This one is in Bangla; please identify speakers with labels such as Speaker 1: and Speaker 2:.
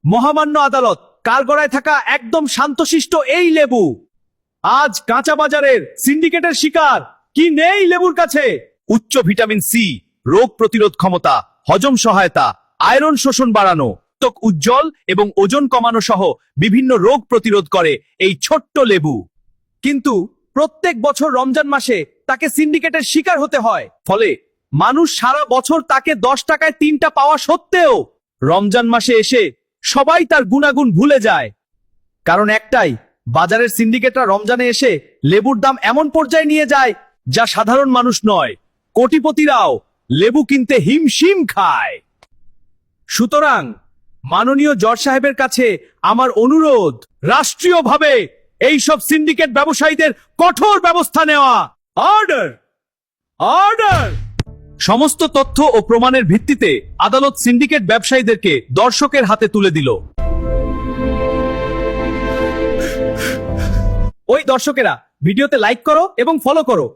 Speaker 1: মহামান্য আদালত, কালগড়ায় থাকা একদম শান্তশিষ্ট এই লেবু আজ কাঁচা বাজারের সিন্ডিকেটের শিকার। কি নেই লেবুর কাছে? উচ্চ ভিটামিন সি, রোগ প্রতিরোধ ক্ষমতা, হজম সহায়তা, আয়রন শোষণ বাড়ানো, ত্বক উজ্জ্বল এবং ওজন কমানো সহ বিভিন্ন রোগ প্রতিরোধ করে এই ছোট্ট লেবু। কিন্তু প্রত্যেক বছর রমজান মাসে তাকে সিন্ডিকেটের শিকার হতে হয়, ফলে মানুষ সারা বছর তাকে 10 টাকায় 3টা পাওয়া সত্ত্বেও রমজান মাসে এসে সবাই তার গুণাগুণ ভুলে যায়। কারণ একটাই, বাজারের সিন্ডিকেটরা রমজানে এসে লেবুর দাম এমন পর্যায়ে নিয়ে যায় যা সাধারণ মানুষ নয়, কোটিপতিরাও লেবু কিনতে হিমশিম খায়। সুতরাং মাননীয় জজ সাহেবের কাছে আমার অনুরোধ, রাষ্ট্রীয়ভাবে এইসব সিন্ডিকেট ব্যবসায়ীদের কঠোর ব্যবস্থা নেওয়া। Order, order. সমস্ত তথ্য ও প্রমাণের ভিত্তিতে আদালত সিন্ডিকেট ব্যবসায়ীদেরকে দর্শকের হাতে তুলে দিল। ওই দর্শকেরা, ভিডিওতে লাইক করো এবং ফলো করো।